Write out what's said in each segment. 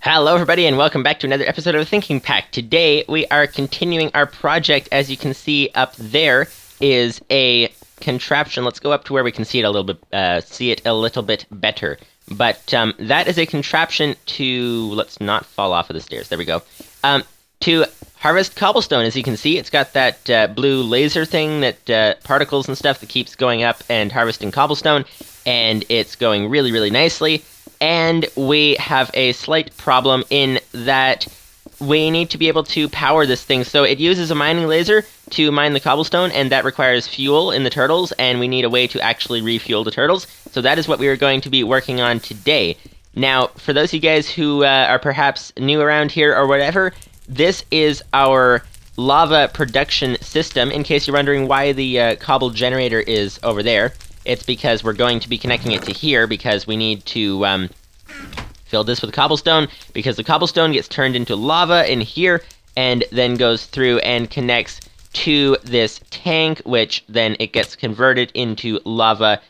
Hello everybody and welcome back to another episode of Thinking Pack. Today we are continuing our project. As you can see up there is a contraption. Let's go up to where we can see it a little bit better. But that is a contraption to, let's not fall off of the stairs, there we go, to harvest cobblestone. As you can see, it's got that blue laser thing, that particles and stuff that keeps going up and harvesting cobblestone, and it's going really, really nicely. And we have a slight problem in that we need to be able to power this thing. So it uses a mining laser to mine the cobblestone, and that requires fuel in the turtles, and we need a way to actually refuel the turtles. So that is what we are going to be working on today. Now, for those of you guys who are perhaps new around here or whatever, this is our lava production system. In case you're wondering why the cobble generator is over there, it's because we're going to be connecting it to here because we need to fill this with cobblestone, because the cobblestone gets turned into lava in here and then goes through and connects to this tank, which then it gets converted into lava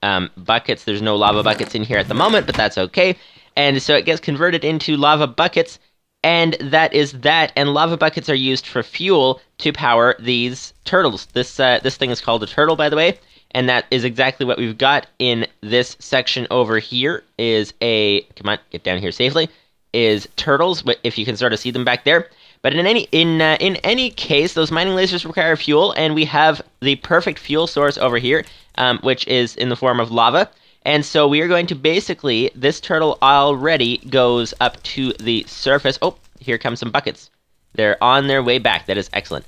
buckets. There's no lava buckets in here at the moment, but that's okay. And so it gets converted into lava buckets, and that is that. And lava buckets are used for fuel to power these turtles. This thing is called a turtle, by the way. And that is exactly what we've got in this section over here is a, come on, get down here safely, is turtles, if you can sort of see them back there. But in any case, those mining lasers require fuel, and we have the perfect fuel source over here, which is in the form of lava. And so we are going to basically, this turtle already goes up to the surface. Oh, here come some buckets. They're on their way back. That is excellent.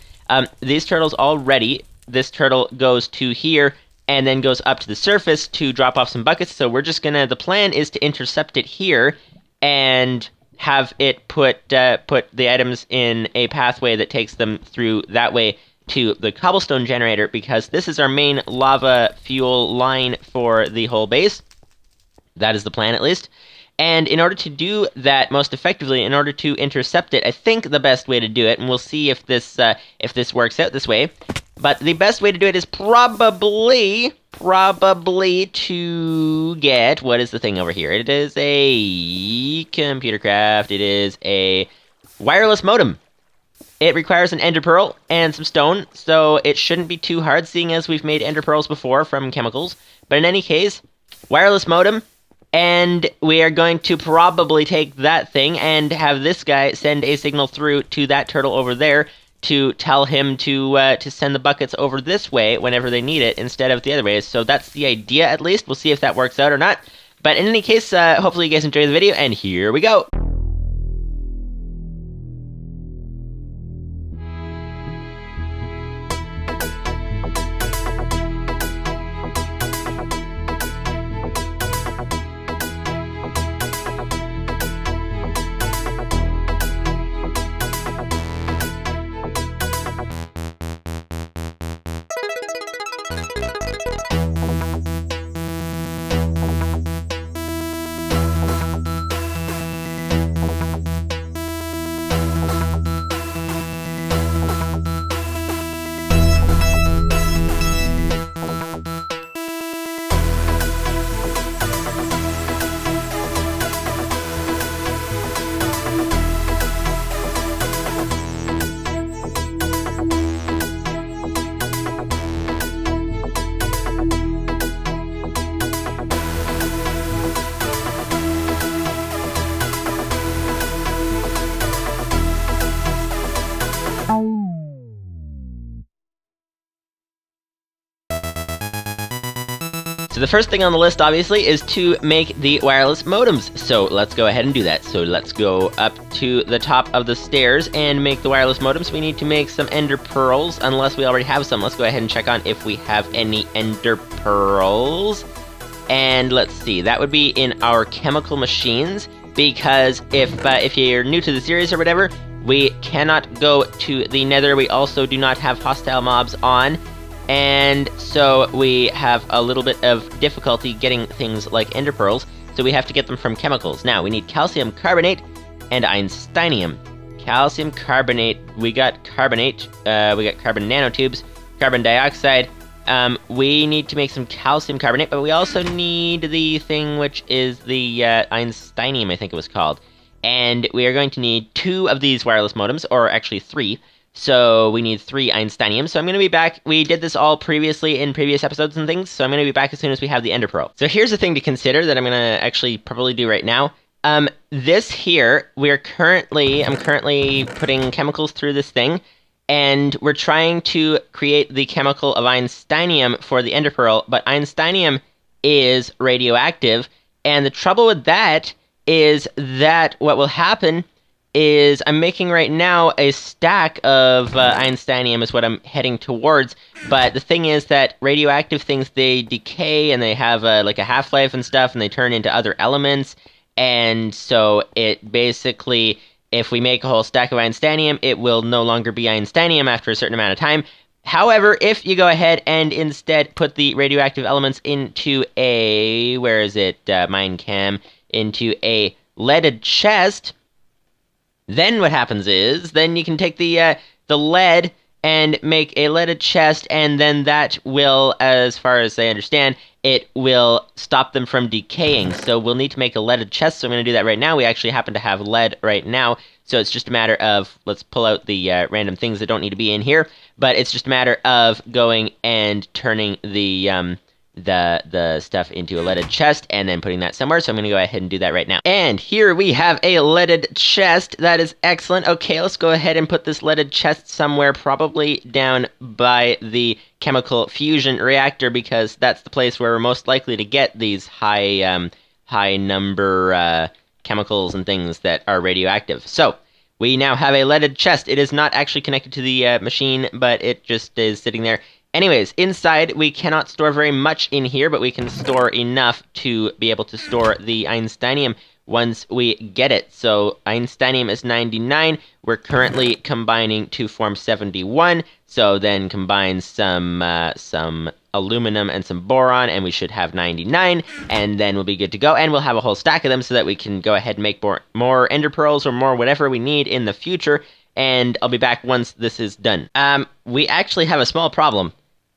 These turtles already, this turtle goes to here, and then goes up to the surface to drop off some buckets. So we're just gonna, the plan is to intercept it here and have it put the items in a pathway that takes them through that way to the cobblestone generator, because this is our main lava fuel line for the whole base. That is the plan, at least. And in order to do that most effectively, in order to intercept it, I think the best way to do it, and we'll see if this works out this way, but the best way to do it is probably to get, what is the thing over here? It is a ComputerCraft. It is a wireless modem. It requires an ender pearl and some stone, so it shouldn't be too hard, seeing as we've made ender pearls before from chemicals. But in any case, wireless modem, and we are going to probably take that thing and have this guy send a signal through to that turtle over there to tell him to send the buckets over this way whenever they need it instead of the other way. So that's the idea, at least. We'll see if that works out or not. But in any case, hopefully you guys enjoy the video, and here we go. So the first thing on the list, obviously, is to make the wireless modems. So let's go ahead and do that. So let's go up to the top of the stairs and make the wireless modems. We need to make some ender pearls, unless we already have some. Let's go ahead and check on if we have any ender pearls. And let's see, that would be in our chemical machines, because if you're new to the series or whatever, we cannot go to the Nether. We also do not have hostile mobs on. And so we have a little bit of difficulty getting things like ender pearls, so we have to get them from chemicals. Now, we need calcium carbonate and einsteinium. Calcium carbonate, we got carbonate, we got carbon nanotubes, carbon dioxide. We need to make some calcium carbonate, but we also need the thing which is the einsteinium, I think it was called. And we are going to need 2 of these wireless modems, or actually 3. So we need 3 Einsteinium. So I'm going to be back. We did this all previously in previous episodes and things, so I'm going to be back as soon as we have the Ender Pearl. So here's the thing to consider that I'm going to actually probably do right now. This here, I'm currently putting chemicals through this thing, and we're trying to create the chemical of Einsteinium for the Ender Pearl, but Einsteinium is radioactive, and the trouble with that is that what will happen is I'm making right now a stack of Einsteinium is what I'm heading towards, but the thing is that radioactive things, they decay and they have like a half-life and stuff, and they turn into other elements, and so it basically, if we make a whole stack of Einsteinium, it will no longer be Einsteinium after a certain amount of time. However, if you go ahead and instead put the radioactive elements into a, Minecam, into a leaded chest, then what happens is, then you can take the lead and make a leaded chest, and then that will, as far as I understand, it will stop them from decaying. So we'll need to make a leaded chest, so I'm going to do that right now. We actually happen to have lead right now, so it's just a matter of, let's pull out the random things that don't need to be in here, but it's just a matter of going and turning the stuff into a leaded chest and then putting that somewhere. So I'm going to go ahead and do that right now. And here we have a leaded chest. That is excellent. Okay, let's go ahead and put this leaded chest somewhere, probably down by the chemical fusion reactor, because that's the place where we're most likely to get these high number chemicals and things that are radioactive. So we now have a leaded chest. It is not actually connected to the machine, but it just is sitting there. Anyways, inside, we cannot store very much in here, but we can store enough to be able to store the Einsteinium once we get it. So Einsteinium is 99. We're currently combining to form 71. So then combine some aluminum and some boron, and we should have 99, and then we'll be good to go. And we'll have a whole stack of them so that we can go ahead and make more ender pearls or more whatever we need in the future. And I'll be back once this is done. We actually have a small problem.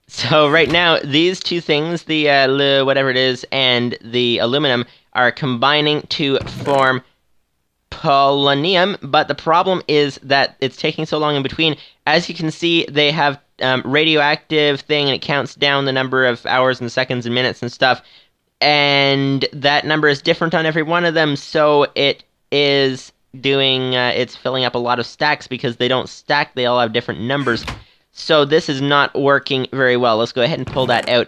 So right now, these 2 things, the whatever it is, and the aluminum, are combining to form polonium, but the problem is that it's taking so long in between. As you can see, they have radioactive thing, and it counts down the number of hours and seconds and minutes and stuff, and that number is different on every one of them, so it is doing, it's filling up a lot of stacks because they don't stack, they all have different numbers. So this is not working very well. Let's go ahead and pull that out.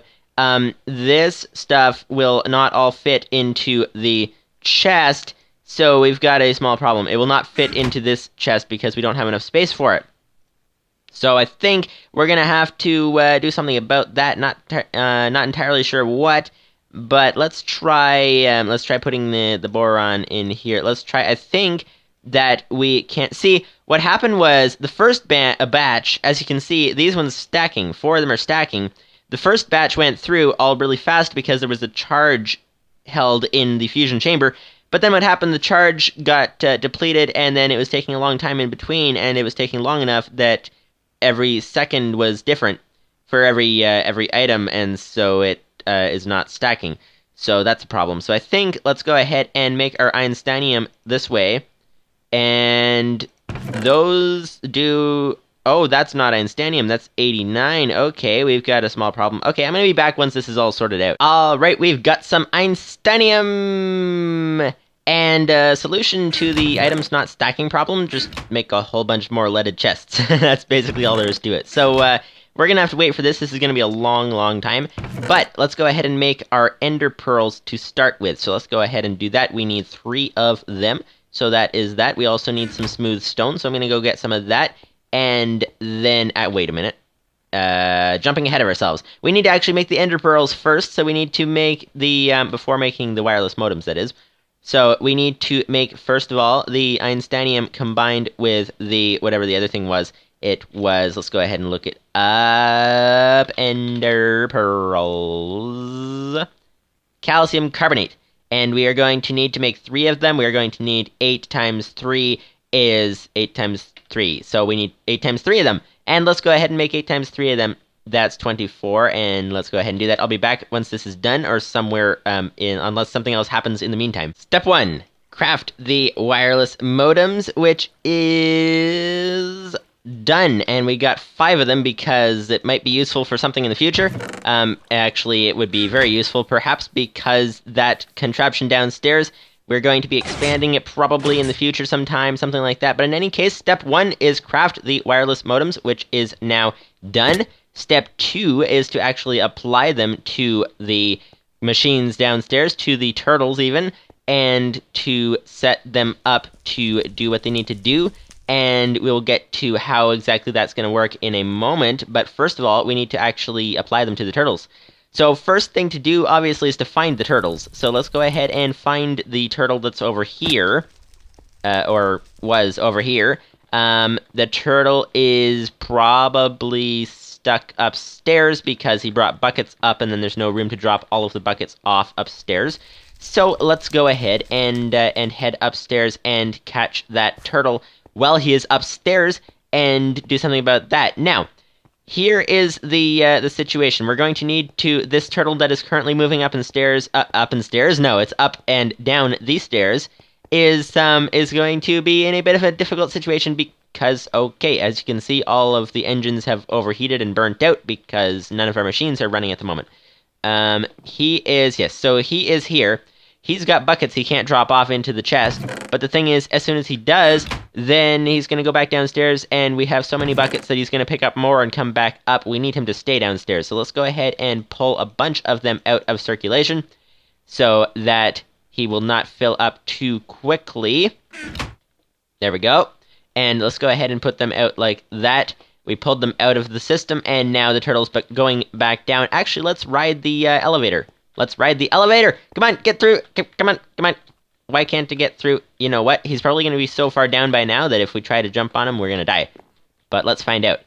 This stuff will not all fit into the chest, so we've got a small problem. It will not fit into this chest because we don't have enough space for it. So I think we're going to have to do something about that. Not entirely sure what, but let's try putting the boron in here. Let's try, I think that we can't see. What happened was the first batch, as you can see, these ones stacking, 4 of them are stacking. The first batch went through all really fast because there was a charge held in the fusion chamber, but then what happened, the charge got depleted, and then it was taking a long time in between, and it was taking long enough that every second was different for every item, and so it is not stacking. So that's a problem. So I think let's go ahead and make our Einsteinium this way. And those do... Oh, that's not Einsteinium, that's 89. Okay, we've got a small problem. Okay, I'm going to be back once this is all sorted out. Alright, we've got some Einsteinium! And a solution to the items not stacking problem, just make a whole bunch more leaded chests. That's basically all there is to it. So, we're going to have to wait for this. This is going to be a long, long time. But let's go ahead and make our ender pearls to start with. So let's go ahead and do that. We need 3 of them. So that is that. We also need some smooth stone, so I'm going to go get some of that. And then, wait a minute. Jumping ahead of ourselves. We need to actually make the ender pearls first, so we need to make the, before making the wireless modems, that is. So we need to make, first of all, the Einsteinium combined with the, whatever the other thing was. It was, let's go ahead and look it up, ender pearls. Calcium carbonate. And we are going to need to make 3 of them. We are going to need 8 times 3 is 8 times 3. So we need 8 times 3 of them. And let's go ahead and make 8 times 3 of them. That's 24, and let's go ahead and do that. I'll be back once this is done, or somewhere unless something else happens in the meantime. Step 1. craft the wireless modems, which is done, and we got 5 of them because it might be useful for something in the future. Actually, it would be very useful, perhaps because that contraption downstairs, we're going to be expanding it probably in the future sometime, something like that. But in any case, step 1 is craft the wireless modems, which is now done. Step 2 is to actually apply them to the machines downstairs, to the turtles even, and to set them up to do what they need to do. And we'll get to how exactly that's going to work in a moment. But first of all, we need to actually apply them to the turtles. So first thing to do, obviously, is to find the turtles. So let's go ahead and find the turtle that's over here, or was over here. The turtle is probably stuck upstairs because he brought buckets up, and then there's no room to drop all of the buckets off upstairs. So let's go ahead and head upstairs and catch that turtle while he is upstairs and do something about that. Now, here is the situation. We're going to need to, this turtle that is currently moving up and stairs, no, it's up and down these stairs, is going to be in a bit of a difficult situation because, okay, as you can see, all of the engines have overheated and burnt out because none of our machines are running at the moment. He is here. He's got buckets he can't drop off into the chest, but the thing is, as soon as he does, then he's going to go back downstairs, and we have so many buckets that he's going to pick up more and come back up. We need him to stay downstairs, so let's go ahead and pull a bunch of them out of circulation so that he will not fill up too quickly. There we go. And let's go ahead and put them out like that. We pulled them out of the system, and now the turtle's going back down. Actually, let's ride the elevator. Let's ride the elevator! Come on, get through! Come on! Why can't it get through? You know what? He's probably going to be so far down by now that if we try to jump on him, we're going to die. But let's find out.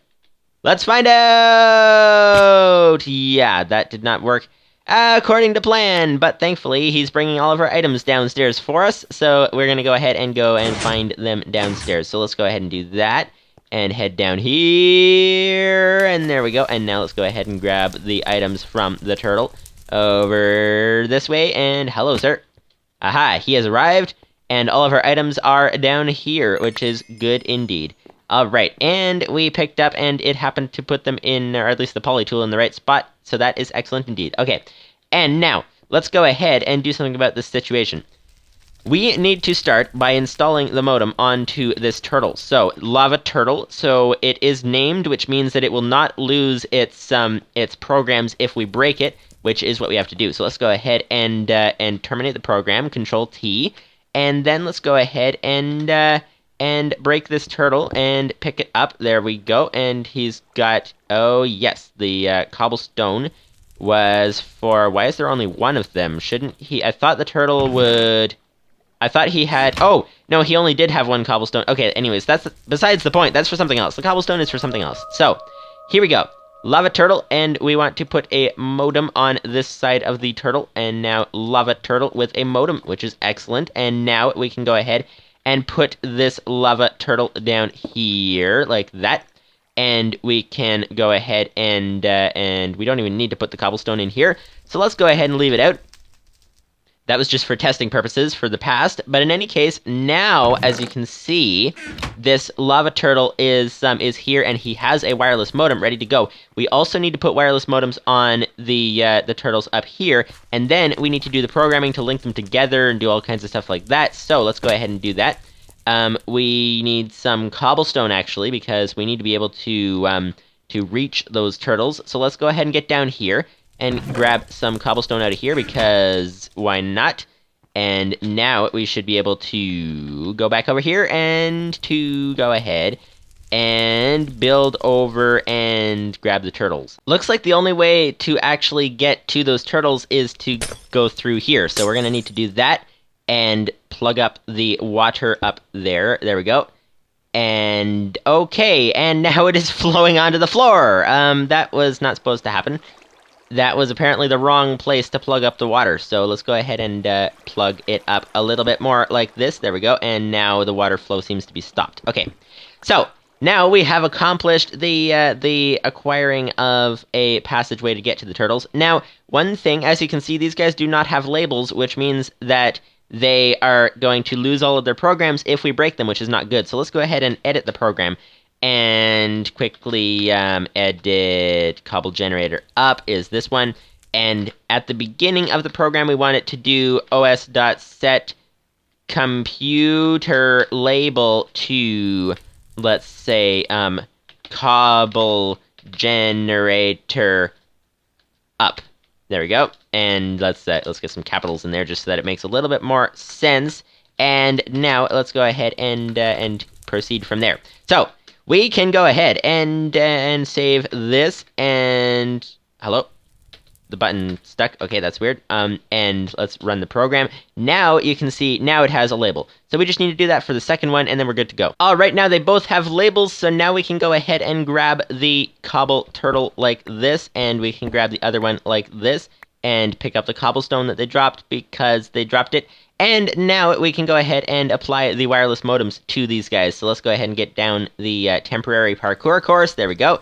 Let's find out! Yeah, that did not work according to plan, but thankfully he's bringing all of our items downstairs for us, so we're going to go ahead and find them downstairs. So let's go ahead and do that, and head down here, and there we go. And now let's go ahead and grab the items from the turtle. Over this way, and hello, sir. Aha, he has arrived, and all of our items are down here, which is good indeed. Alright, and we picked up, and it happened to put them in, or at least the poly tool in the right spot, so that is excellent indeed. Okay, and now, let's go ahead and do something about this situation. We need to start by installing the modem onto this turtle. So, lava turtle, so it is named, which means that it will not lose its programs if we break it, which is what we have to do. So let's go ahead and terminate the program, Control-T, and then let's go ahead and break this turtle and pick it up. There we go, and he's got, oh yes, the cobblestone was for, why is there only one of them? Shouldn't he, I thought the turtle would, I thought he had, oh, no, he only did have one cobblestone. Okay, anyways, that's besides the point. That's for something else. The cobblestone is for something else. So, here we go. Lava turtle, and we want to put a modem on this side of the turtle, and now lava turtle with a modem, which is excellent. And now we can go ahead and put this lava turtle down here, like that. And we can go ahead and we don't even need to put the cobblestone in here. So let's go ahead and leave it out. That was just for testing purposes for the past, but in any case, now, as you can see, this lava turtle is here, and he has a wireless modem ready to go. We also need to put wireless modems on the turtles up here, and then we need to do the programming to link them together and do all kinds of stuff like that. So let's go ahead and do that. We need some cobblestone, actually, because we need to be able to reach those turtles. So let's go ahead and get down here and grab some cobblestone out of here, because why not? And now we should be able to go back over here and to go ahead and build over and grab the turtles. Looks like the only way to actually get to those turtles is to go through here. So we're going to need to do that and plug up the water up there. There we go. And okay, and now it is flowing onto the floor. That was not supposed to happen. That was apparently the wrong place to plug up the water, so let's go ahead and plug it up a little bit more like this. There we go, and now the water flow seems to be stopped. Okay, so now we have accomplished the acquiring of a passageway to get to the turtles. Now, one thing, as you can see, these guys do not have labels, which means that they are going to lose all of their programs if we break them, which is not good. So let's go ahead and edit the program and quickly edit cobble generator up is this one. And at the beginning of the program, we want it to do os.set computer label to, let's say, cobble generator up. There we go. And let's get some capitals in there just so that it makes a little bit more sense. And now let's go ahead and proceed from there. So we can go ahead and save this. And hello, the button stuck. Okay, that's weird. And let's run the program. Now you can see now it has a label. So we just need to do that for the second one, and then we're good to go. All right, now they both have labels. So now we can go ahead and grab the cobble turtle like this, and we can grab the other one like this, and pick up the cobblestone that they dropped because they dropped it. And now we can go ahead and apply the wireless modems to these guys. So let's go ahead and get down the temporary parkour course. There we go.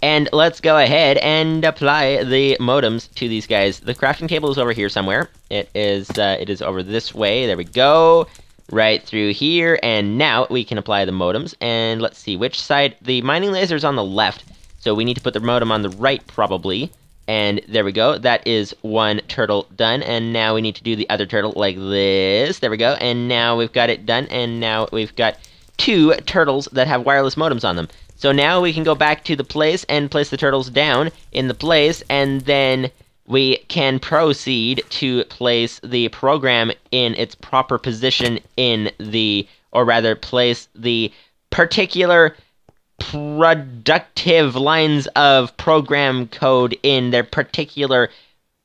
And let's go ahead and apply the modems to these guys. The crafting cable is over here somewhere. It is over this way. There we go. Right through here. And now we can apply the modems. And let's see which side. The mining laser is on the left. So we need to put the modem on the right probably. And there we go. That is one turtle done. And now we need to do the other turtle like this. There we go. And now we've got it done. And now we've got two turtles that have wireless modems on them. So now we can go back to the place and place the turtles down in the place. And then we can proceed to place the program in its proper position in the, or rather place the particular productive lines of program code in their particular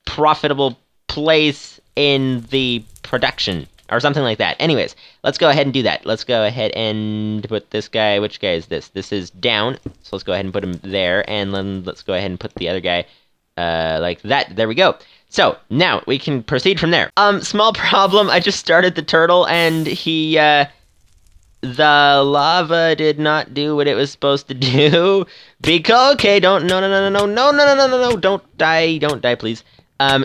profitable place in the production, or something like that. Anyways, let's go ahead and do that. Let's go ahead and put this guy, which guy is this? This is down, so let's go ahead and put him there, and then let's go ahead and put the other guy like that. There we go. So, now we can proceed from there. Small problem, I just started the turtle, and he, the lava did not do what it was supposed to do. Because, okay, don't die, please.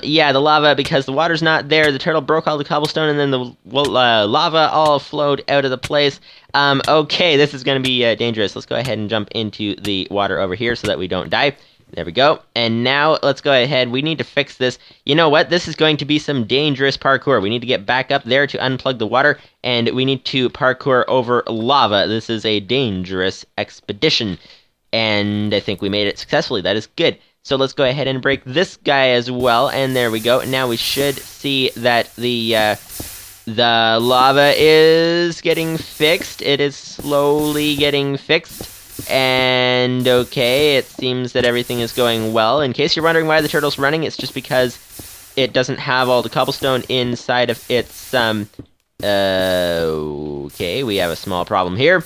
Yeah, the lava, because the water's not there, the turtle broke all the cobblestone, and then the lava all flowed out of the place. Okay, this is gonna be dangerous. Let's go ahead and jump into the water over here so that we don't die. There we go. And now, let's go ahead. We need to fix this. You know what? This is going to be some dangerous parkour. We need to get back up there to unplug the water, and we need to parkour over lava. This is a dangerous expedition. And I think we made it successfully. That is good. So let's go ahead and break this guy as well. And there we go. Now we should see that the lava is getting fixed. It is slowly getting fixed. And okay, it seems that everything is going well. In case you're wondering why the turtle's running, it's just because it doesn't have all the cobblestone inside of its, okay, we have a small problem here.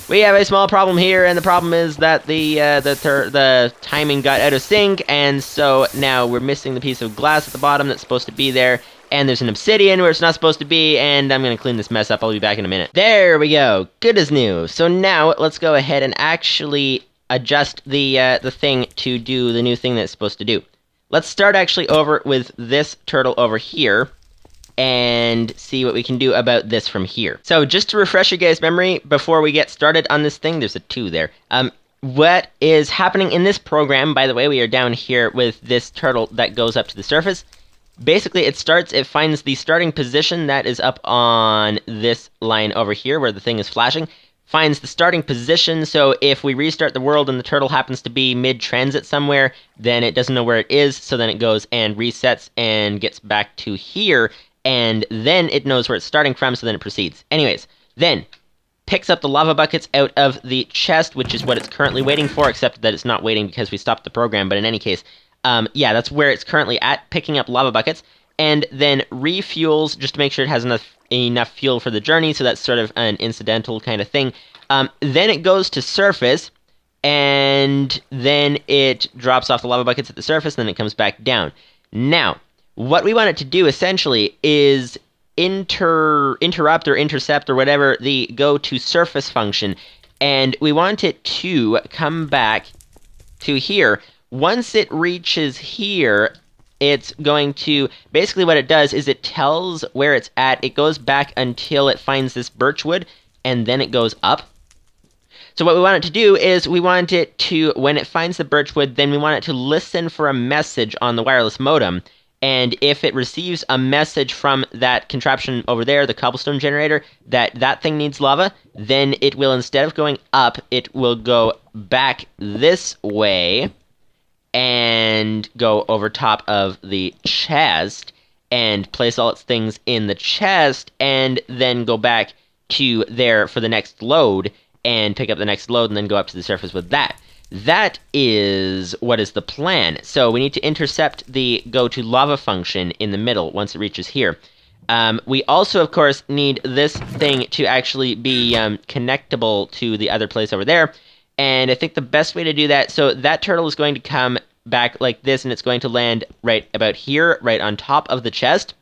We have a small problem here, and the problem is that the timing got out of sync, and so now we're missing the piece of glass at the bottom that's supposed to be there. And there's an obsidian where it's not supposed to be, and I'm going to clean this mess up. I'll be back in a minute. There we go. Good as new. So now, let's go ahead and actually adjust the thing to do the new thing that it's supposed to do. Let's start actually over with this turtle over here, and see what we can do about this from here. So just to refresh your guys' memory, before we get started on this thing, there's a 2 there. What is happening in this program, by the way, we are down here with this turtle that goes up to the surface. Basically, it finds the starting position that is up on this line over here where the thing is flashing, finds the starting position, so if we restart the world and the turtle happens to be mid-transit somewhere, then it doesn't know where it is, so then it goes and resets and gets back to here, and then it knows where it's starting from, so then it proceeds. Anyways, then picks up the lava buckets out of the chest, which is what it's currently waiting for, except that it's not waiting because we stopped the program, but in any case, yeah, that's where it's currently at, picking up lava buckets, and then refuels just to make sure it has enough fuel for the journey, so that's sort of an incidental kind of thing. Then it goes to surface, and then it drops off the lava buckets at the surface, and then it comes back down. Now, what we want it to do, essentially, is interrupt or intercept or whatever the go to surface function, and we want it to come back to here. Once it reaches here, it's going to, basically what it does is it tells where it's at. It goes back until it finds this birchwood, and then it goes up. So what we want it to do is we want it to, when it finds the birchwood, then we want it to listen for a message on the wireless modem. And if it receives a message from that contraption over there, the cobblestone generator, that thing needs lava, then it will, instead of going up, it will go back this way and go over top of the chest and place all its things in the chest, and then go back to there for the next load and pick up the next load and then go up to the surface with that. That is what is the plan. So we need to intercept the go to lava function in the middle once it reaches here. We also, of course, need this thing to actually be connectable to the other place over there. And I think the best way to do that, so that turtle is going to come back like this, and it's going to land right about here, right on top of the chest.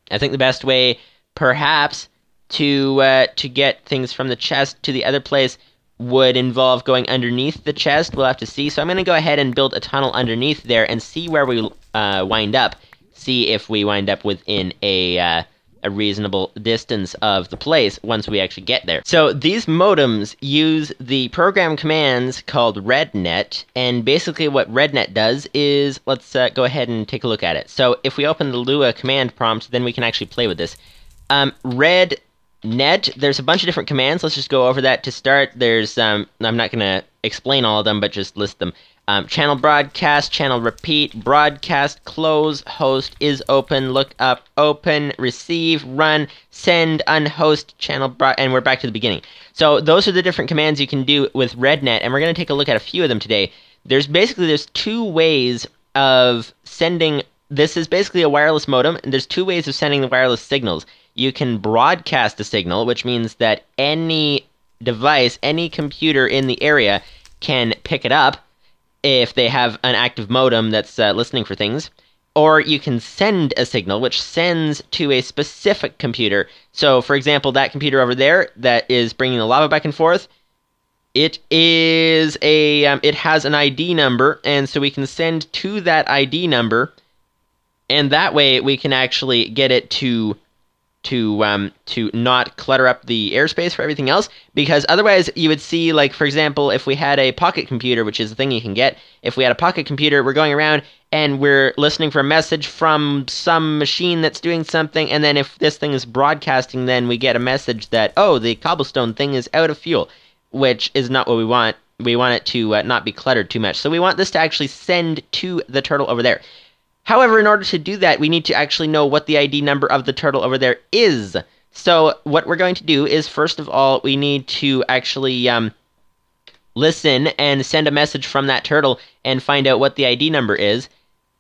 I think the best way, perhaps, to get things from the chest to the other place would involve going underneath the chest. We'll have to see. So I'm going to go ahead and build a tunnel underneath there and see where we wind up. See if we wind up within a reasonable distance of the place once we actually get there. So these modems use the program commands called rednet, and basically what rednet does is, let's go ahead and take a look at it. So if we open the Lua command prompt, then we can actually play with this. Rednet, there's a bunch of different commands. Let's just go over that to start. There's, I'm not going to explain all of them, but just list them. Channel broadcast, channel repeat, broadcast, close, host, is open, look up, open, receive, run, send, unhost, channel and we're back to the beginning. So those are the different commands you can do with rednet, and we're going to take a look at a few of them today. There's two ways of sending. This is basically a wireless modem, and there's two ways of sending the wireless signals. You can broadcast a signal, which means that any device, any computer in the area can pick it up if they have an active modem that's listening for things. Or you can send a signal, which sends to a specific computer. So, for example, that computer over there that is bringing the lava back and forth, it is it has an ID number, and so we can send to that ID number, and that way we can actually get it to not clutter up the airspace for everything else, because otherwise you would see, like, for example, if we had a pocket computer, which is the thing you can get, if we had a pocket computer, we're going around and we're listening for a message from some machine that's doing something, and then if this thing is broadcasting, then we get a message that, oh, the cobblestone thing is out of fuel, which is not what we want. We want it to not be cluttered too much. So we want this to actually send to the turtle over there. However, in order to do that, we need to actually know what the ID number of the turtle over there is. So what we're going to do is, first of all, we need to actually listen and send a message from that turtle and find out what the ID number is.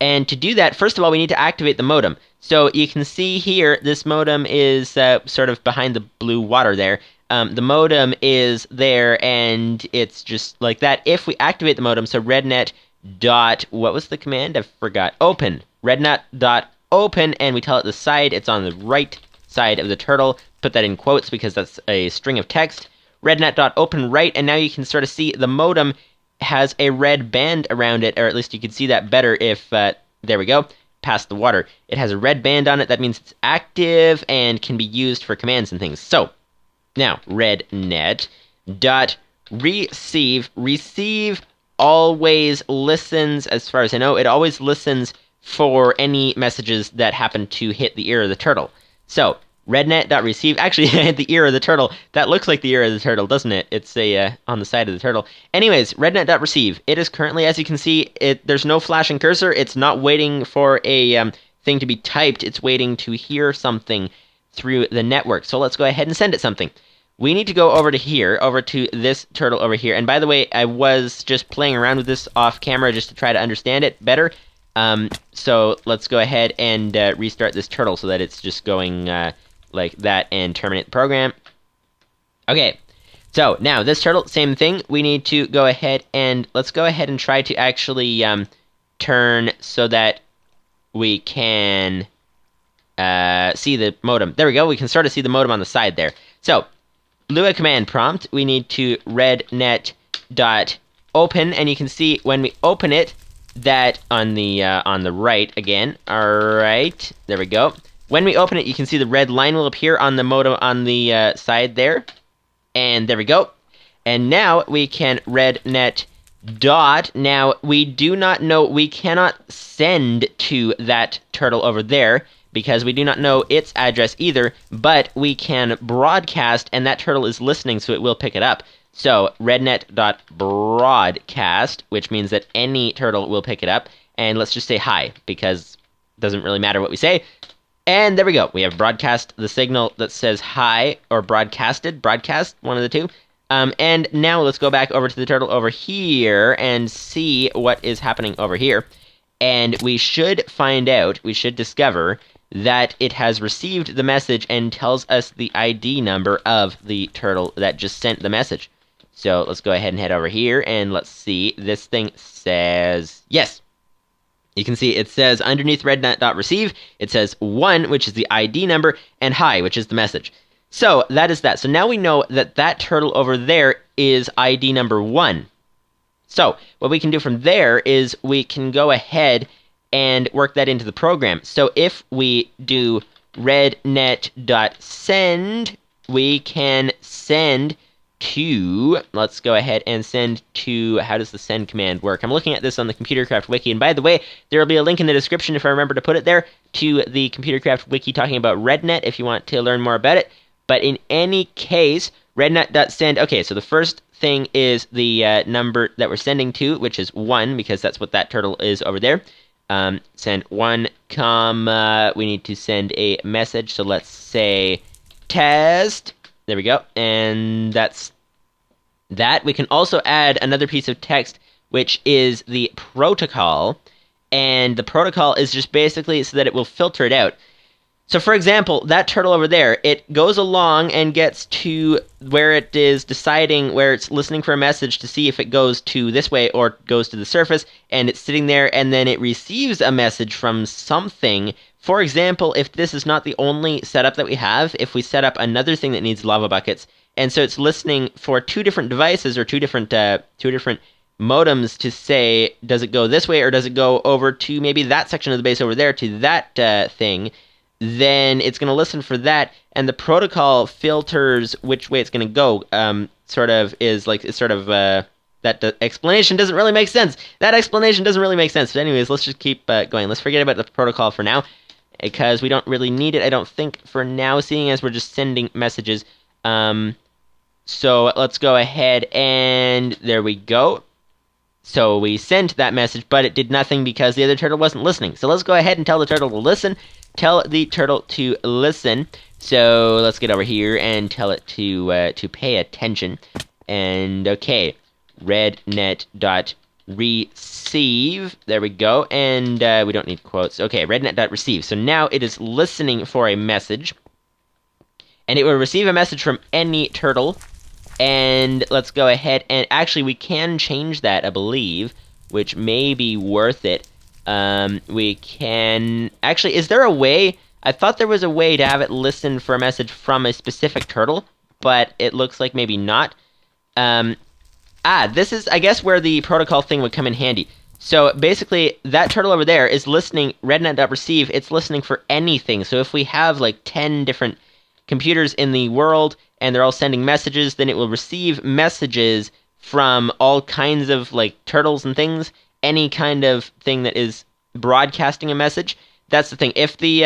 And to do that, first of all, we need to activate the modem. So you can see here, this modem is sort of behind the blue water there. The modem is there, and it's just like that. If we activate the modem, so rednet dot, what was the command? I forgot. Open. Rednet dot open, and we tell it the side. It's on the right side of the turtle. Put that in quotes because that's a string of text. Rednet dot open right, and now you can sort of see the modem has a red band around it, or at least you can see that better if, there we go, past the water. It has a red band on it. That means it's active and can be used for commands and things. So, now, rednet dot receive. Receive always listens, as far as I know, it always listens for any messages that happen to hit the ear of the turtle. So, rednet.receive, actually, hit the ear of the turtle. That looks like the ear of the turtle, doesn't it? It's on the side of the turtle. Anyways, rednet.receive. It is currently, as you can see, there's no flashing cursor. It's not waiting for a thing to be typed. It's waiting to hear something through the network. So let's go ahead and send it something. We need to go over to here, over to this turtle over here. And by the way, I was just playing around with this off camera just to try to understand it better. So let's go ahead and restart this turtle so that it's just going like that and terminate the program. Okay, so now this turtle, same thing. We need to go ahead and let's go ahead and try to actually turn so that we can see the modem. There we go. We can sort of see the modem on the side there. So Lua command prompt, we need to rednet.open, and you can see when we open it, that on the right again. All right, there we go. When we open it, you can see the red line will appear on the modem on the side there, and there we go. And now we can rednet dot. Now we do not know, we cannot send to that turtle over there because we do not know its address either, but we can broadcast, and that turtle is listening, so it will pick it up. So rednet.broadcast, which means that any turtle will pick it up, and let's just say hi, because it doesn't really matter what we say. And there we go. We have broadcast the signal that says hi, or broadcast, one of the two. And now let's go back over to the turtle over here and see what is happening over here. And we should find out, we should discover that it has received the message and tells us the ID number of the turtle that just sent the message. So let's go ahead and head over here, and let's see. This thing says, yes. You can see it says underneath rednet.receive, it says 1, which is the ID number, and hi, which is the message. So that is that. So now we know that that turtle over there is ID number 1. So what we can do from there is we can go ahead and work that into the program. So if we do rednet.send, we can send to, let's go ahead and send to, how does the send command work? I'm looking at this on the ComputerCraft wiki, and by the way, there will be a link in the description, if I remember to put it there, to the ComputerCraft wiki talking about rednet if you want to learn more about it. But in any case, rednet.send, okay, so the first thing is the number that we're sending to, which is 1, because that's what that turtle is over there. Send 1, we need to send a message, so let's say test. There we go, and that's that. We can also add another piece of text, which is the protocol, and the protocol is just basically so that it will filter it out. So for example, that turtle over there, it goes along and gets to where it is deciding, where it's listening for a message to see if it goes to this way or goes to the surface, and it's sitting there, and then it receives a message from something. For example, if this is not the only setup that we have, if we set up another thing that needs lava buckets, and so it's listening for 2 different devices or two different modems to say, does it go this way or does it go over to maybe that section of the base over there to that thing, then it's going to listen for that, and the protocol filters which way it's going to go. That explanation doesn't really make sense. That explanation doesn't really make sense. But anyways, let's just keep going. Let's forget about the protocol for now, because we don't really need it, I don't think, for now, seeing as we're just sending messages. So let's go ahead, and there we go. So we sent that message, but it did nothing because the other turtle wasn't listening. So let's go ahead and tell the turtle to listen. Tell the turtle to listen. So let's get over here and tell it to pay attention. And okay, rednet.receive. There we go. And we don't need quotes. Okay, rednet.receive. So now it is listening for a message, and it will receive a message from any turtle. And let's go ahead, and actually we can change that, I believe, which may be worth it. We can, actually, is there a way? I thought there was a way to have it listen for a message from a specific turtle, but it looks like maybe not. This is, I guess, where the protocol thing would come in handy. So basically, that turtle over there is listening, rednet.receive, it's listening for anything. So if we have like 10 different computers in the world, and they're all sending messages, then it will receive messages from all kinds of like turtles and things, any kind of thing that is broadcasting a message. That's the thing. If we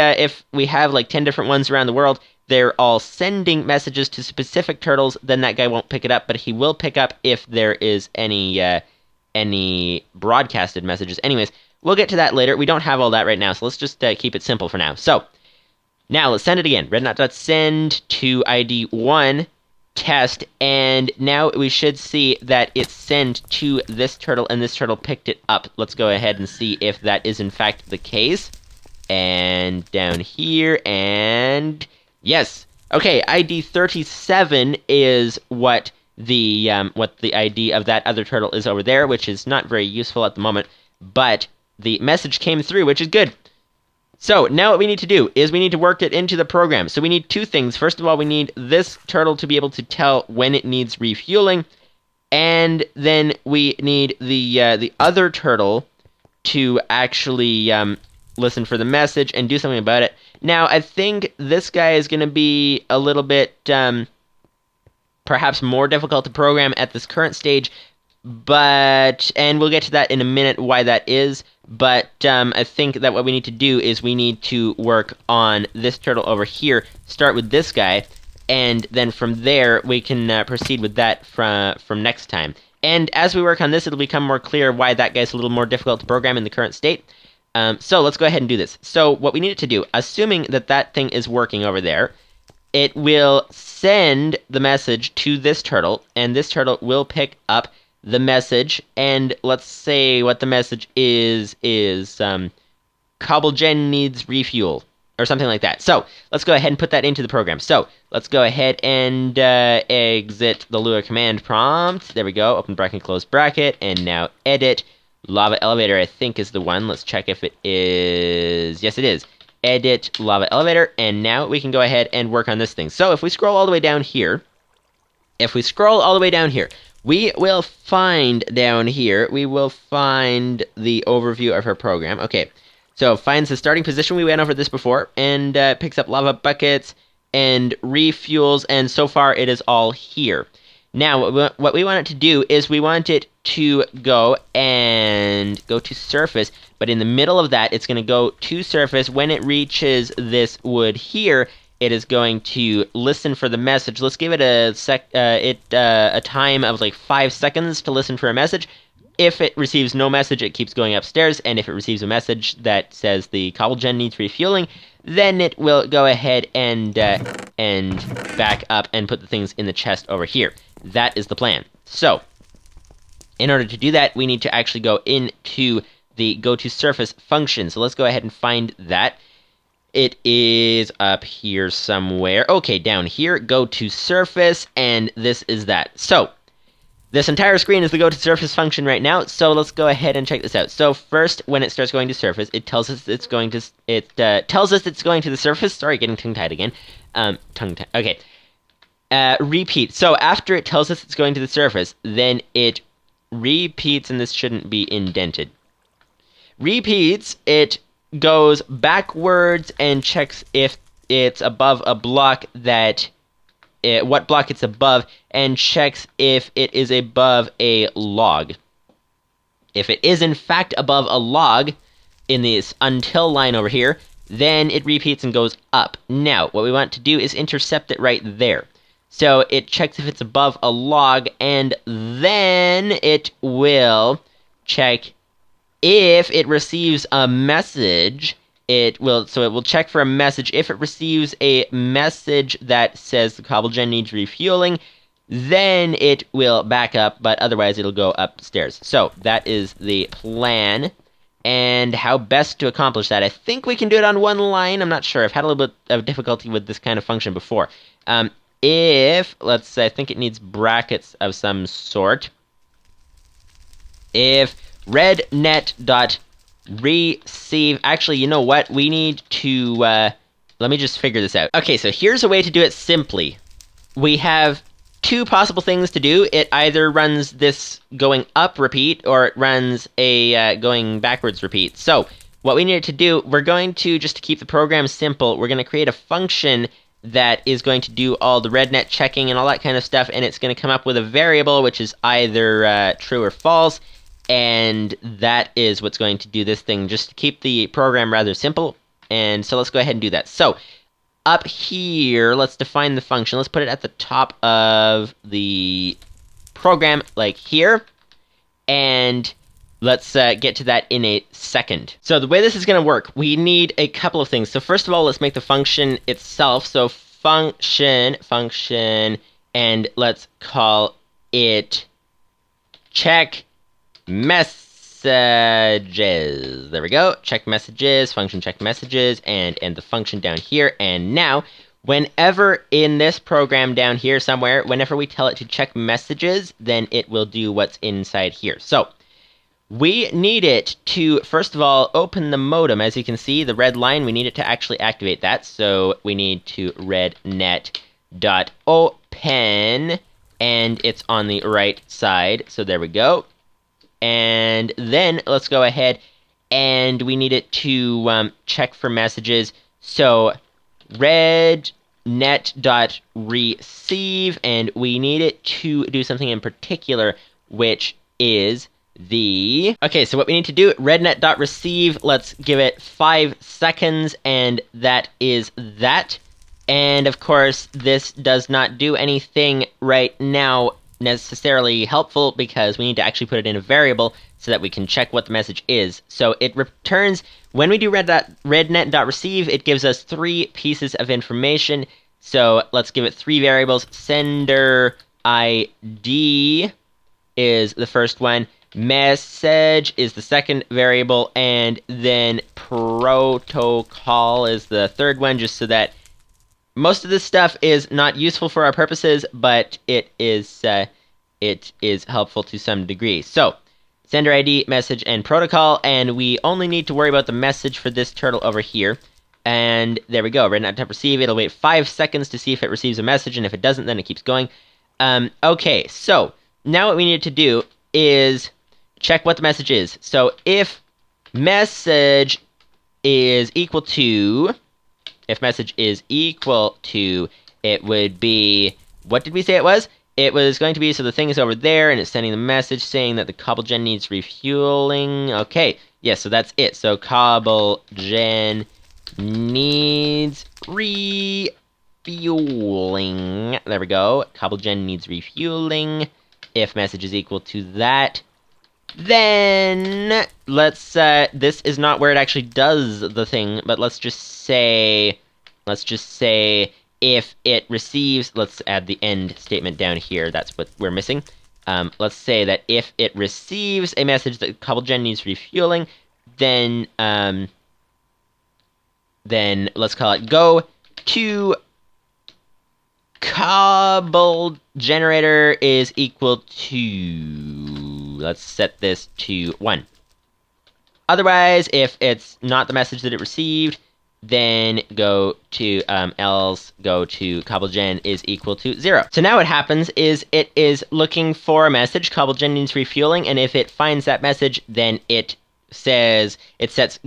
have like 10 different ones around the world, they're all sending messages to specific turtles, then that guy won't pick it up, but he will pick up if there is any broadcasted messages. Anyways, we'll get to that later. We don't have all that right now, so let's just keep it simple for now. So now let's send it again. Rednet.send to ID 1 test, and now we should see that it's sent to this turtle, and this turtle picked it up. Let's go ahead and see if that is in fact the case. And down here, and yes. Okay, ID 37 is what the ID of that other turtle is over there, which is not very useful at the moment, but the message came through, which is good. So now what we need to do is we need to work it into the program. So we need 2 things. First of all, we need this turtle to be able to tell when it needs refueling, and then we need the other turtle to actually listen for the message and do something about it. Now, I think this guy is going to be a little bit perhaps more difficult to program at this current stage, and we'll get to that in a minute why that is. But I think that what we need to do is we need to work on this turtle over here, start with this guy, and then from there we can proceed with that from next time. And as we work on this, it'll become more clear why that guy's a little more difficult to program in the current state. So let's go ahead and do this. So what we need it to do, assuming that that thing is working over there, it will send the message to this turtle, and this turtle will pick up the message, and let's say what the message is Cobblestone needs refuel, or something like that. So let's go ahead and put that into the program. So let's go ahead and exit the Lua command prompt. There we go, open bracket, close bracket, and now edit. Lava elevator, I think, is the one. Let's check if it is. Yes, it is. Edit lava elevator, and now we can go ahead and work on this thing. So if we scroll all the way down here, we will find down here, we will find the overview of her program. Okay, so finds the starting position. We went over this before, and picks up lava buckets and refuels, and so far it is all here. Now, what we want it to do is we want it to go to surface, but in the middle of that, it's going to go to surface. When it reaches this wood here, it is going to listen for the message. Let's give it a time of like 5 seconds to listen for a message. If it receives no message, it keeps going upstairs, and if it receives a message that says the Cobblestone needs refueling, then it will go ahead and back up and put the things in the chest over here. That is the plan. So, in order to do that, we need to actually go into the go to surface function. So let's go ahead and find that. It is up here somewhere. Okay, down here, go to surface, and this is that. So, this entire screen is the go to surface function right now, so let's go ahead and check this out. So first, when it starts going to surface, it tells us it's going to the surface. Sorry, getting tongue-tied again. Okay. Repeat. So after it tells us it's going to the surface, then it repeats, and this shouldn't be indented. Repeats, it goes backwards and checks if it's above a block what block it's above, and checks if it is above a log. If it is in fact above a log in this until line over here, then it repeats and goes up. Now, what we want to do is intercept it right there. So it checks if it's above a log, and then it will check if it receives a message. It will check for a message. If it receives a message that says the Cobblestone needs refueling, then it will back up, but otherwise it'll go upstairs. So that is the plan, and how best to accomplish that. I think we can do it on one line. I'm not sure. I've had a little bit of difficulty with this kind of function before. Let's say, I think it needs brackets of some sort. If rednet.receive, actually, you know what? We need to, let me just figure this out. Okay, so here's a way to do it simply. We have two possible things to do. It either runs this going up repeat, or it runs a going backwards repeat. So what we need it to do, we're going to, just to keep the program simple, we're going to create a function that is going to do all the rednet checking and all that kind of stuff, and it's going to come up with a variable which is either true or false, and that is what's going to do this thing, just to keep the program rather simple. And so let's go ahead and do that. So up here, let's define the function. Let's put it at the top of the program, like here, and let's get to that in a second. So the way this is going to work, we need a couple of things. So first of all, let's make the function itself. So function, and let's call it check messages. There we go. Check messages, function check messages, and the function down here. And now, whenever in this program down here somewhere, whenever we tell it to check messages, then it will do what's inside here. So we need it to, first of all, open the modem. As you can see, the red line, we need it to actually activate that. So we need to rednet.open, and it's on the right side. So there we go. And then let's go ahead and we need it to check for messages. So rednet.receive, and we need it to do something in particular, which is the... Okay, so what we need to do, rednet.receive, let's give it 5 seconds, and that is that. And of course, this does not do anything right now necessarily helpful, because we need to actually put it in a variable so that we can check what the message is. So it returns, when we do rednet.receive, it gives us 3 pieces of information. So let's give it 3 variables. Sender ID is the first one, message is the second variable, and then protocol is the third one, just so that most of this stuff is not useful for our purposes, but it is helpful to some degree. So, sender ID, message, and protocol, and we only need to worry about the message for this turtle over here. And there we go, rednet.receive, it'll wait 5 seconds to see if it receives a message, and if it doesn't, then it keeps going. Okay, so, now what we need to do is check what the message is. So, if message is equal to... If message is equal to, it would be, what did we say it was? It was going to be, so the thing is over there, and it's sending the message saying that the Cobblegen needs refueling. Okay, yes, so that's it. So Cobblegen needs refueling. There we go. Cobblegen needs refueling. If message is equal to that, then let's, this is not where it actually does the thing, but let's just say if it receives, let's add the end statement down here, that's what we're missing. Let's say that if it receives a message that Cobblegen needs refueling, then let's call it go to Cobble generator is equal to, let's set this to 1. Otherwise, if it's not the message that it received, then go to else go to Cobblegen is equal to 0. So now what happens is it is looking for a message, Cobblegen needs refueling, and if it finds that message, then it sets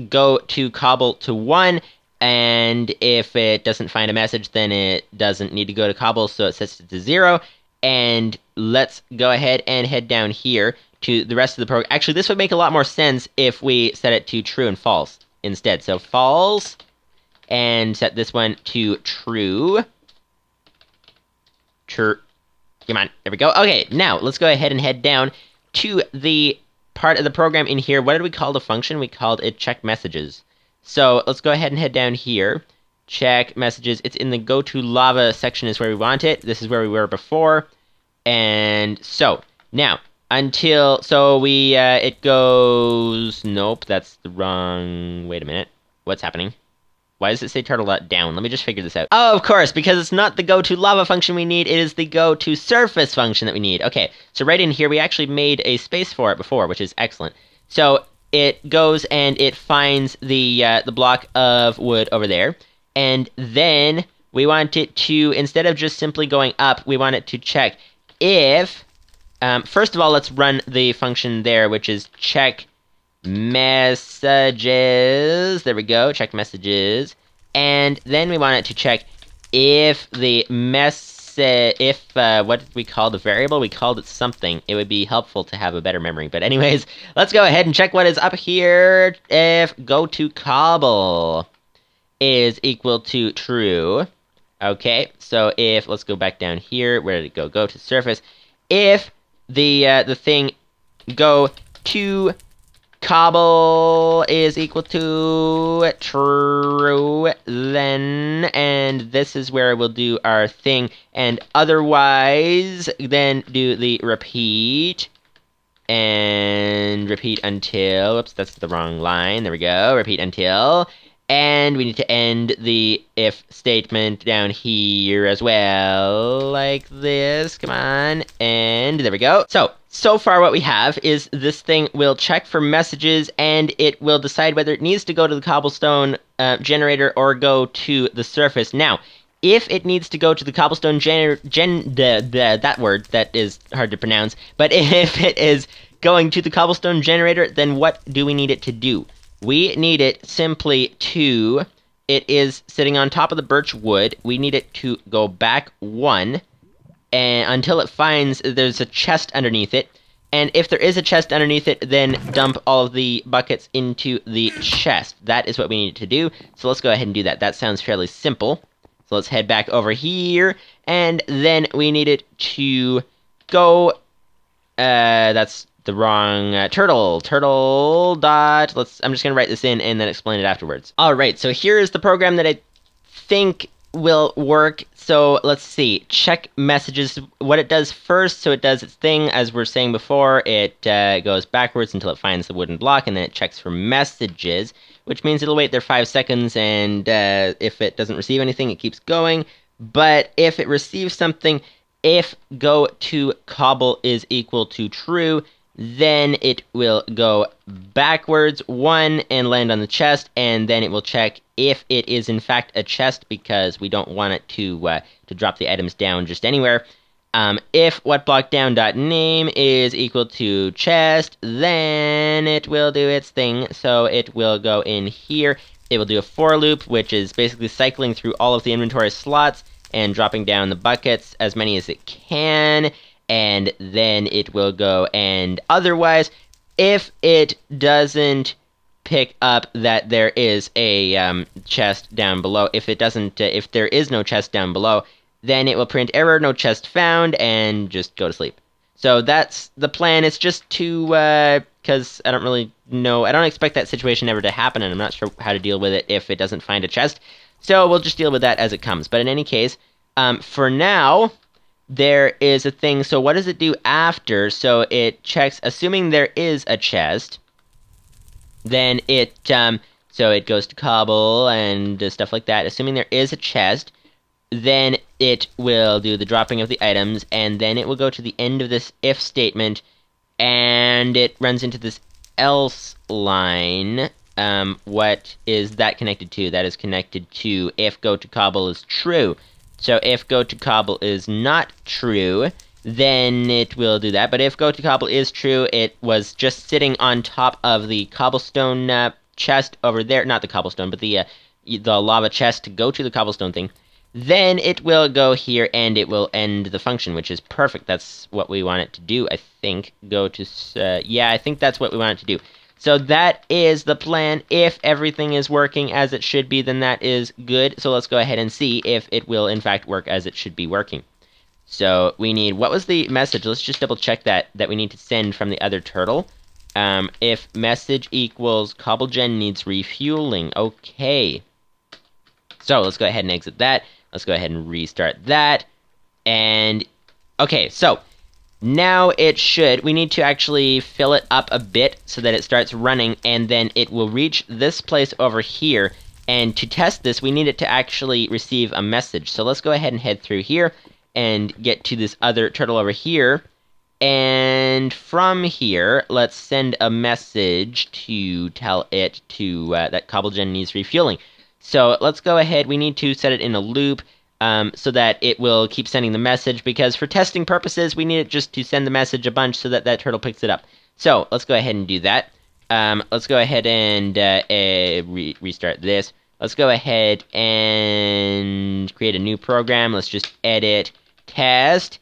go to Cobble to 1, and if it doesn't find a message, then it doesn't need to go to Cobble, so it sets it to 0. And let's go ahead and head down here to the rest of the program. Actually, this would make a lot more sense if we set it to true and false instead. So false, and set this one to true. True. Come on, there we go. Okay, now let's go ahead and head down to the part of the program in here. What did we call the function? We called it check messages. So let's go ahead and head down here. Check messages. It's in the go to lava section is where we want it. This is where we were before. And so now it goes, nope, that's the wrong, wait a minute. What's happening? Why does it say turtle.down? Let me just figure this out. Oh, of course, because it's not the go to lava function we need, it is the go to surface function that we need. Okay, so right in here, we actually made a space for it before, which is excellent. So it goes and it finds the block of wood over there, and then we want it to, instead of just simply going up, we want it to check if, first of all, let's run the function there, which is check messages. There we go, check messages. And then we want it to check if the what did we call the variable? We called it something. It would be helpful to have a better memory. But anyways, let's go ahead and check what is up here. If go to Cobble is equal to true. Okay, so if, let's go back down here. Where did it go? Go to surface. If the thing go to Cobble is equal to true, then, and this is where we'll do our thing, and otherwise, then do the repeat, and repeat until, whoops, that's the wrong line, there we go, repeat until, and we need to end the if statement down here as well, like this, come on, and there we go. So far what we have is this thing will check for messages, and it will decide whether it needs to go to the Cobblestone generator or go to the surface. Now, if it needs to go to the Cobblestone that word, that is hard to pronounce, but if it is going to the Cobblestone generator, then what do we need it to do? we need it simply to, it is sitting on top of the birch wood, we need it to go back 1, and until it finds there's a chest underneath it, and if there is a chest underneath it, then dump all of the buckets into the chest. That is what we need to do, so let's go ahead and do that. That sounds fairly simple. So let's head back over here, and then we need it to go, that's the wrong turtle dot, I'm just gonna write this in and then explain it afterwards. Alright, so here is the program that I think will work. So let's see, check messages, what it does first. So it does its thing, as we were saying before, it goes backwards until it finds the wooden block, and then it checks for messages, which means it'll wait there 5 seconds, and if it doesn't receive anything, it keeps going. But if it receives something, if go to cobble is equal to true, then it will go backwards 1 and land on the chest, and then it will check if it is in fact a chest, because we don't want it to drop the items down just anywhere. If whatBlockDown.name is equal to chest, then it will do its thing. So it will go in here. It will do a for loop, which is basically cycling through all of the inventory slots and dropping down the buckets, as many as it can. And then it will go, and otherwise, if it doesn't pick up that there is a chest down below, if there is no chest down below, then it will print error, no chest found, and just go to sleep. So that's the plan. It's just to, because I don't really know, I don't expect that situation ever to happen, and I'm not sure how to deal with it if it doesn't find a chest. So we'll just deal with that as it comes. But in any case, for now, there is a thing. So what does it do after? So it checks, assuming there is a chest, then it, so it goes to cobble and stuff like that. Assuming there is a chest, then it will do the dropping of the items, and then it will go to the end of this if statement, and it runs into this else line. What is that connected to? That is connected to if go to cobble is true. So if go to cobble is not true, then it will do that. But if go to cobble is true, it was just sitting on top of the cobblestone chest over there. Not the cobblestone, but the lava chest to go to the cobblestone thing. Then it will go here and it will end the function, which is perfect. That's what we want it to do, I think. Go to, yeah, I think that's what we want it to do. So that is the plan. If everything is working as it should be, then that is good. So let's go ahead and see if it will in fact work as it should be working. So we need, what was the message? Let's just double check that we need to send from the other turtle. If message equals CobbleGen needs refueling. Okay. So let's go ahead and exit that. Let's go ahead and restart that. And, okay, so now it should, we need to actually fill it up a bit so that it starts running, and then it will reach this place over here. And to test this, we need it to actually receive a message. So let's go ahead and head through here and get to this other turtle over here. And from here, let's send a message to tell it to that CobbleGen needs refueling. So let's go ahead, we need to set it in a loop so that it will keep sending the message, because for testing purposes, we need it just to send the message a bunch so that that turtle picks it up. So let's go ahead and do that. Let's go ahead and restart this. Let's go ahead and create a new program. Let's just edit test.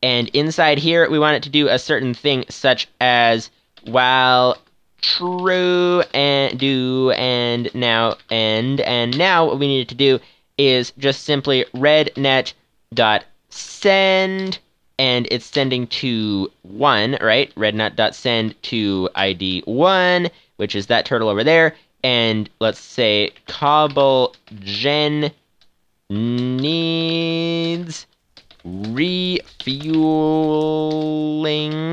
And inside here, we want it to do a certain thing, such as while true and do and now end. And now what we need it to do is just simply rednet.send, and it's sending to 1, right? Rednet.send to ID 1, which is that turtle over there. And let's say CobbleGen needs refueling,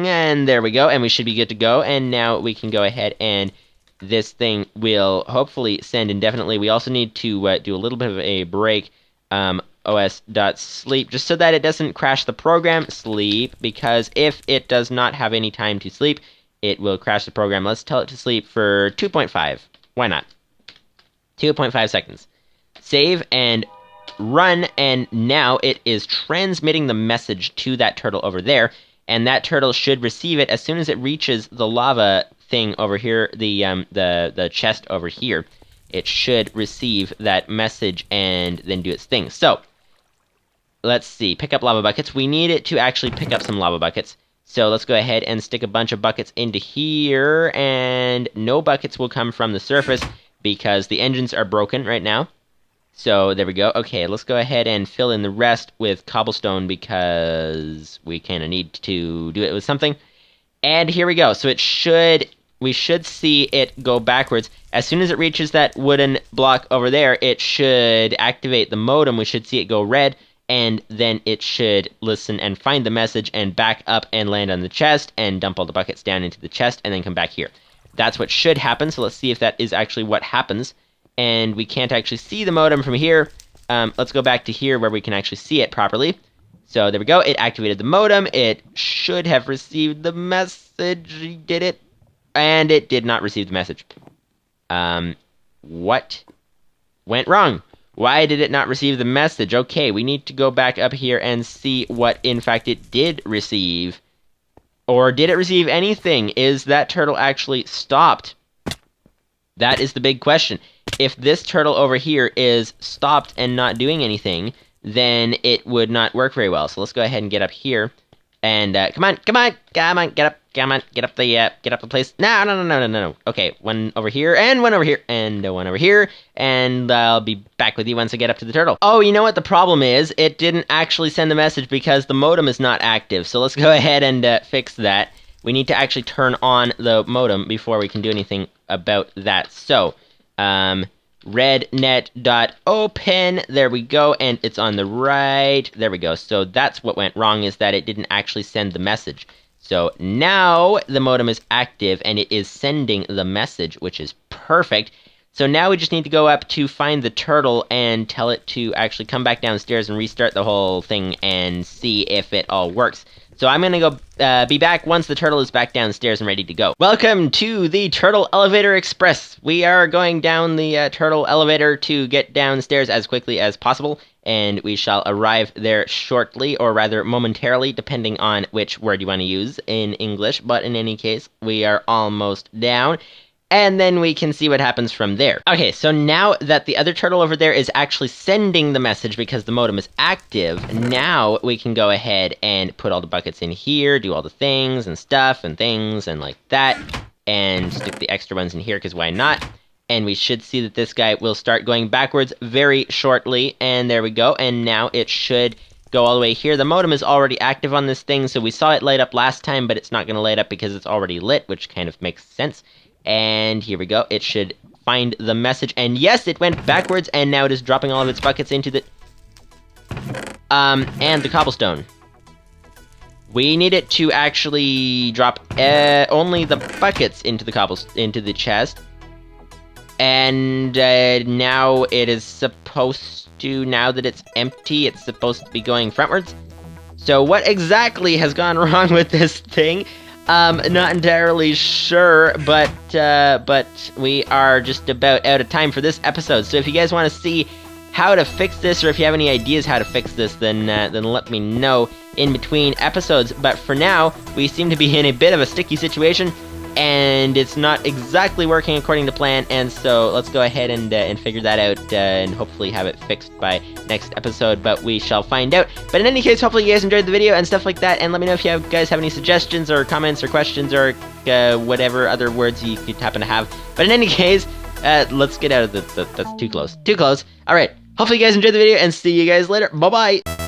and there we go, and we should be good to go. And now we can go ahead, and this thing will hopefully send indefinitely. We also need to do a little bit of a break, os.sleep, just so that it doesn't crash the program. Sleep, because if it does not have any time to sleep, it will crash the program. Let's tell it to sleep for 2.5. Why not? 2.5 seconds. Save and run, and now it is transmitting the message to that turtle over there, and that turtle should receive it as soon as it reaches the lava thing over here, the chest over here, it should receive that message and then do its thing. So, let's see, pick up lava buckets. We need it to actually pick up some lava buckets. So let's go ahead and stick a bunch of buckets into here, and no buckets will come from the surface because the engines are broken right now. So there we go. Okay, let's go ahead and fill in the rest with cobblestone because we kind of need to do it with something. And here we go. So we should see it go backwards. As soon as it reaches that wooden block over there, it should activate the modem. We should see it go red. And then it should listen and find the message and back up and land on the chest and dump all the buckets down into the chest and then come back here. That's what should happen, so let's see if that is actually what happens. And we can't actually see the modem from here. Let's go back to here where we can actually see it properly. So there we go, it activated the modem. It should have received the message. Did it? And it did not receive the message. What went wrong? Why did it not receive the message? Okay, we need to go back up here and see what, in fact, it did receive. Or did it receive anything? Is that turtle actually stopped? That is the big question. If this turtle over here is stopped and not doing anything, then it would not work very well. So let's go ahead and get up here. And, come on, get up the place. No. Okay, one over here, and one over here, and one over here, and I'll be back with you once I get up to the turtle. Oh, you know what the problem is? It didn't actually send the message because the modem is not active. So let's go ahead and fix that. We need to actually turn on the modem before we can do anything about that. So, rednet.open, there we go, and it's on the right, there we go. So that's what went wrong, is that it didn't actually send the message. So now the modem is active and it is sending the message, which is perfect. So now we just need to go up to find the turtle and tell it to actually come back downstairs and restart the whole thing and see if it all works. So I'm gonna go be back once the turtle is back downstairs and ready to go. Welcome to the Turtle Elevator Express. We are going down the turtle elevator to get downstairs as quickly as possible, and we shall arrive there shortly, or rather momentarily, depending on which word you want to use in English. But in any case, we are almost down. And then we can see what happens from there. Okay, so now that the other turtle over there is actually sending the message because the modem is active, now we can go ahead and put all the buckets in here, do all the things and stuff and things and like that, and stick the extra ones in here because why not? And we should see that this guy will start going backwards very shortly, and there we go, and now it should go all the way here. The modem is already active on this thing, so we saw it light up last time, but it's not going to light up because it's already lit, which kind of makes sense. And here we go, it should find the message, and yes, it went backwards, and now it is dropping all of its buckets into the... and the cobblestone. We need it to actually drop only the buckets into the chest. And now it is supposed to, now that it's empty, it's supposed to be going frontwards. So what exactly has gone wrong with this thing? Not entirely sure, but we are just about out of time for this episode. So if you guys want to see how to fix this, or if you have any ideas how to fix this, then let me know in between episodes. But for now, we seem to be in a bit of a sticky situation, and it's not exactly working according to plan, and so let's go ahead and figure that out, and hopefully have it fixed by next episode, but we shall find out. But in any case, hopefully you guys enjoyed the video and stuff like that, and let me know if you guys have any suggestions or comments or questions or whatever other words you could happen to have. But in any case, let's get out of that's too close. Alright, hopefully you guys enjoyed the video, and see you guys later. Bye-bye!